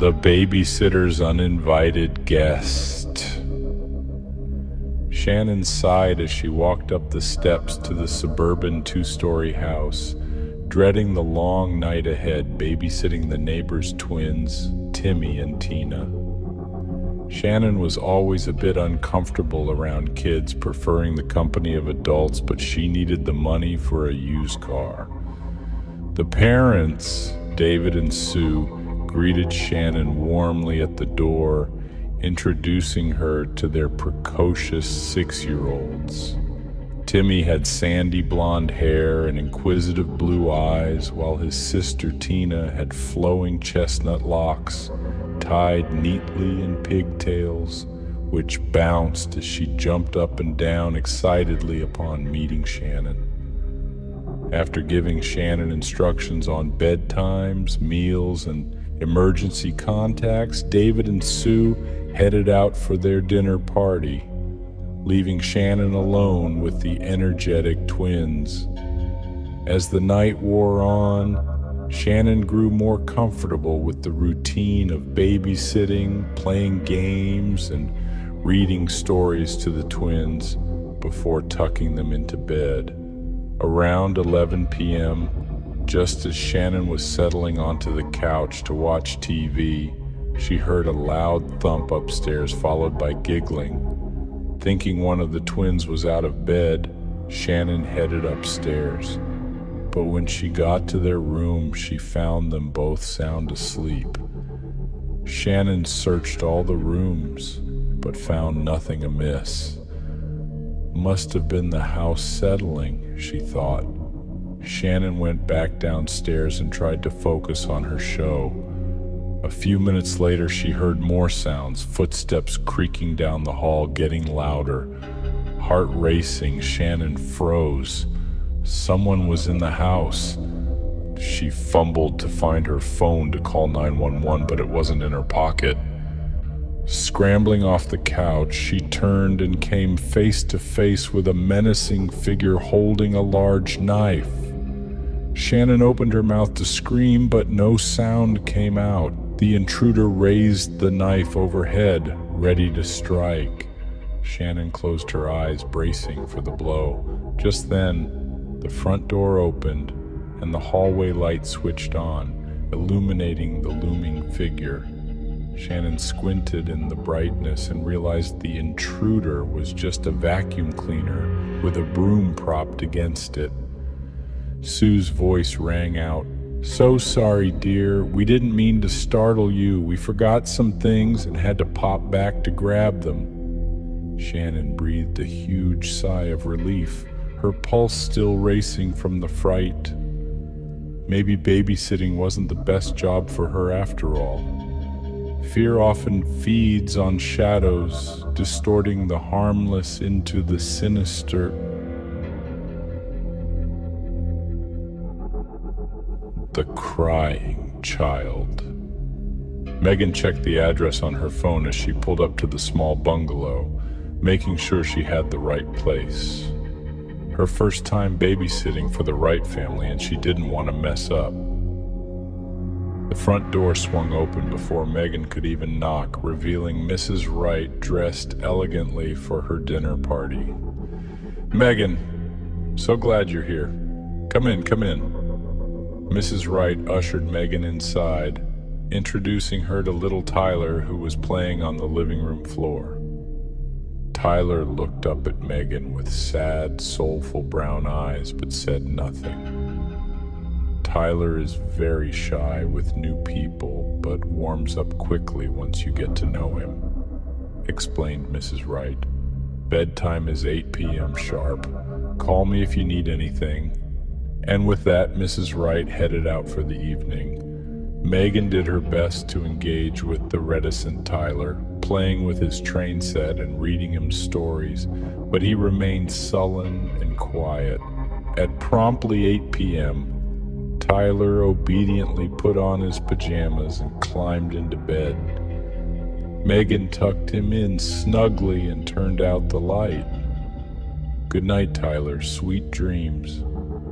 The babysitter's uninvited guest. Shannon sighed as she walked up the steps to the suburban two-story house, dreading the long night ahead babysitting the neighbor's twins, Timmy and Tina. Shannon was always a bit uncomfortable around kids, preferring the company of adults, but she needed the money for a used car. The parents, David and Sue, greeted Shannon warmly at the door, introducing her to their precocious 6-year-olds. Timmy had sandy blonde hair and inquisitive blue eyes, while his sister Tina had flowing chestnut locks tied neatly in pigtails, which bounced as she jumped up and down excitedly upon meeting Shannon. After giving Shannon instructions on bedtimes, meals, and emergency contacts, David and Sue headed out for their dinner party, leaving Shannon alone with the energetic twins. As the night wore on, Shannon grew more comfortable with the routine of babysitting, playing games, and reading stories to the twins before tucking them into bed. Around 11 p.m., just as Shannon was settling onto the couch to watch TV, she heard a loud thump upstairs, followed by giggling. Thinking one of the twins was out of bed, Shannon headed upstairs. But when she got to their room, she found them both sound asleep. Shannon searched all the rooms, but found nothing amiss. Must have been the house settling, she thought. Shannon went back downstairs and tried to focus on her show. A few minutes later, she heard more sounds, footsteps creaking down the hall, getting louder. Heart racing, Shannon froze. Someone was in the house. She fumbled to find her phone to call 911, but it wasn't in her pocket. Scrambling off the couch, she turned and came face to face with a menacing figure holding a large knife. Shannon opened her mouth to scream, but no sound came out. The intruder raised the knife overhead, ready to strike. Shannon closed her eyes, bracing for the blow. Just then, the front door opened, and the hallway light switched on, illuminating the looming figure. Shannon squinted in the brightness and realized the intruder was just a vacuum cleaner with a broom propped against it. Sue's voice rang out. "So sorry, dear. We didn't mean to startle you. We forgot some things and had to pop back to grab them." Shannon breathed a huge sigh of relief, her pulse still racing from the fright. Maybe babysitting wasn't the best job for her after all. Fear often feeds on shadows, distorting the harmless into the sinister. The crying child. Megan checked the address on her phone as she pulled up to the small bungalow, making sure she had the right place. Her first time babysitting for the Wright family, and she didn't want to mess up. The front door swung open before Megan could even knock, revealing Mrs. Wright dressed elegantly for her dinner party. "Megan, so glad you're here. Come in, come in." Mrs. Wright ushered Megan inside, introducing her to little Tyler, who was playing on the living room floor. Tyler looked up at Megan with sad, soulful brown eyes, but said nothing. Tyler is very shy with new people, but warms up quickly once you get to know him, explained Mrs. Wright. "Bedtime is 8 p.m. sharp. Call me if you need anything." And with that, Mrs. Wright headed out for the evening. Megan did her best to engage with the reticent Tyler, playing with his train set and reading him stories, but he remained sullen and quiet. At promptly 8 p.m., Tyler obediently put on his pajamas and climbed into bed. Megan tucked him in snugly and turned out the light. "Good night, Tyler. Sweet dreams."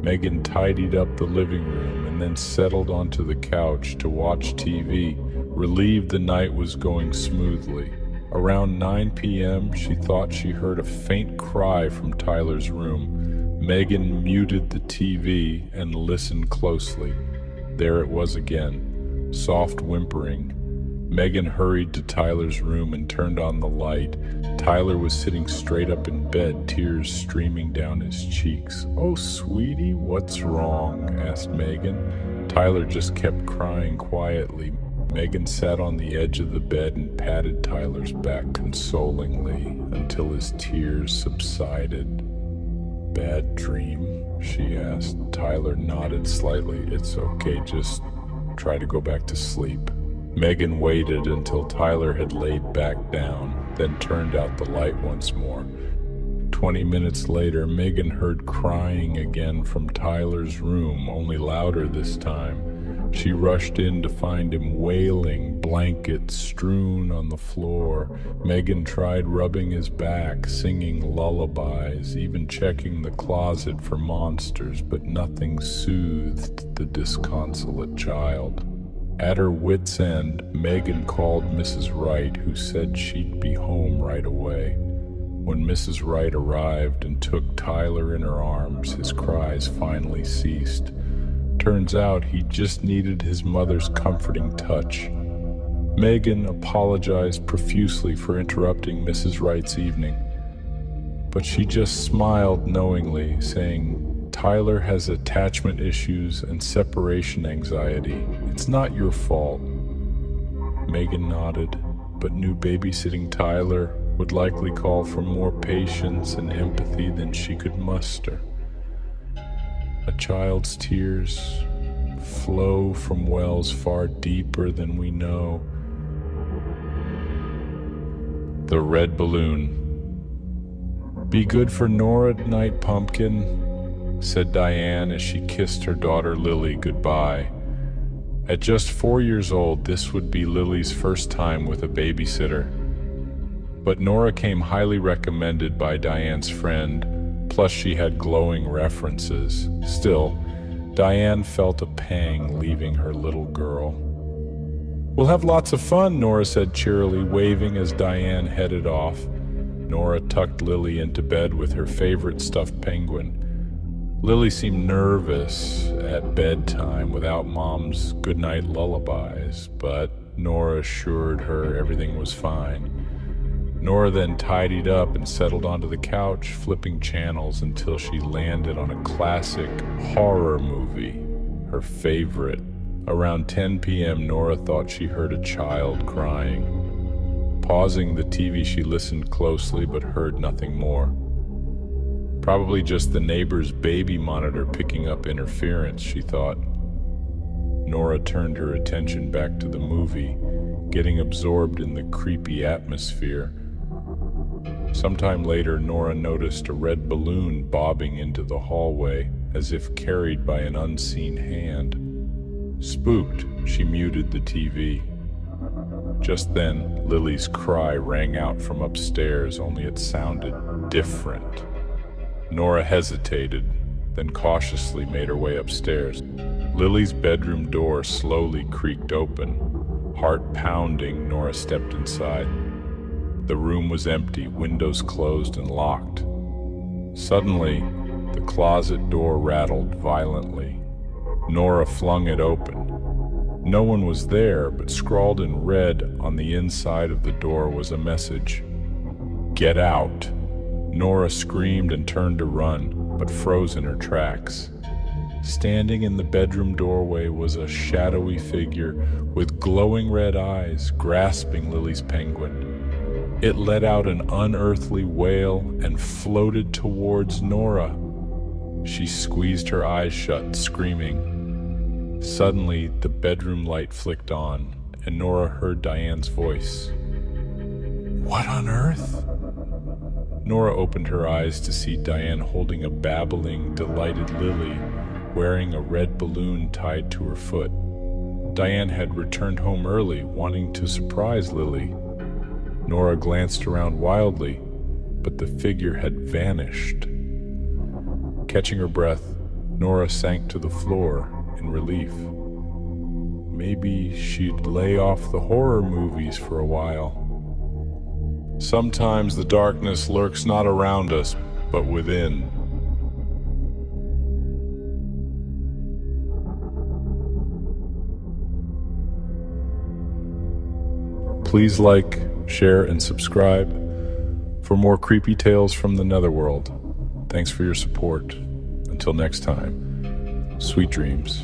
Megan tidied up the living room and then settled onto the couch to watch TV, relieved the night was going smoothly. Around 9 p.m., she thought she heard a faint cry from Tyler's room. Megan muted the TV and listened closely. There it was again, soft whimpering. Megan hurried to Tyler's room and turned on the light. Tyler was sitting straight up in bed, tears streaming down his cheeks. "Oh, sweetie, what's wrong?" asked Megan. Tyler just kept crying quietly. Megan sat on the edge of the bed and patted Tyler's back consolingly until his tears subsided. "Bad dream?" she asked. Tyler nodded slightly. "It's okay, just try to go back to sleep." Megan waited until Tyler had laid back down, then turned out the light once more. 20 minutes later, Megan heard crying again from Tyler's room, only louder this time. She rushed in to find him wailing, blankets strewn on the floor. Megan tried rubbing his back, singing lullabies, even checking the closet for monsters, but nothing soothed the disconsolate child. At her wit's end, Megan called Mrs. Wright, who said she'd be home right away. When Mrs. Wright arrived and took Tyler in her arms, his cries finally ceased. Turns out he just needed his mother's comforting touch. Megan apologized profusely for interrupting Mrs. Wright's evening, but she just smiled knowingly, saying, "Tyler has attachment issues and separation anxiety. It's not your fault." Megan nodded, but knew babysitting Tyler would likely call for more patience and empathy than she could muster. A child's tears flow from wells far deeper than we know. The red balloon. "Be good for Nora tonight, Pumpkin," said Diane as she kissed her daughter Lily goodbye. At just 4 years old, this would be Lily's first time with a babysitter. But Nora came highly recommended by Diane's friend, plus she had glowing references. Still, Diane felt a pang leaving her little girl. "We'll have lots of fun," Nora said cheerily, waving as Diane headed off. Nora tucked Lily into bed with her favorite stuffed penguin. Lily seemed nervous at bedtime without Mom's goodnight lullabies, but Nora assured her everything was fine. Nora then tidied up and settled onto the couch, flipping channels until she landed on a classic horror movie, her favorite. Around 10 p.m., Nora thought she heard a child crying. Pausing the TV, she listened closely but heard nothing more. Probably just the neighbor's baby monitor picking up interference, she thought. Nora turned her attention back to the movie, getting absorbed in the creepy atmosphere. Sometime later, Nora noticed a red balloon bobbing into the hallway, as if carried by an unseen hand. Spooked, she muted the TV. Just then, Lily's cry rang out from upstairs, only it sounded different. Nora hesitated, then cautiously made her way upstairs. Lily's bedroom door slowly creaked open. Heart pounding, Nora stepped inside. The room was empty, windows closed and locked. Suddenly, the closet door rattled violently. Nora flung it open. No one was there, but scrawled in red on the inside of the door was a message. "Get out." Nora screamed and turned to run, but froze in her tracks. Standing in the bedroom doorway was a shadowy figure with glowing red eyes, grasping Lily's penguin. It let out an unearthly wail and floated towards Nora. She squeezed her eyes shut, screaming. Suddenly, the bedroom light flicked on, and Nora heard Diane's voice. "What on earth?" Nora opened her eyes to see Diane holding a babbling, delighted Lily, wearing a red balloon tied to her foot. Diane had returned home early, wanting to surprise Lily. Nora glanced around wildly, but the figure had vanished. Catching her breath, Nora sank to the floor in relief. maybe she'd lay off the horror movies for a while. Sometimes the darkness lurks not around us, but within. Please like, share, and subscribe for more creepy tales from the netherworld. Thanks for your support. Until next time, sweet dreams.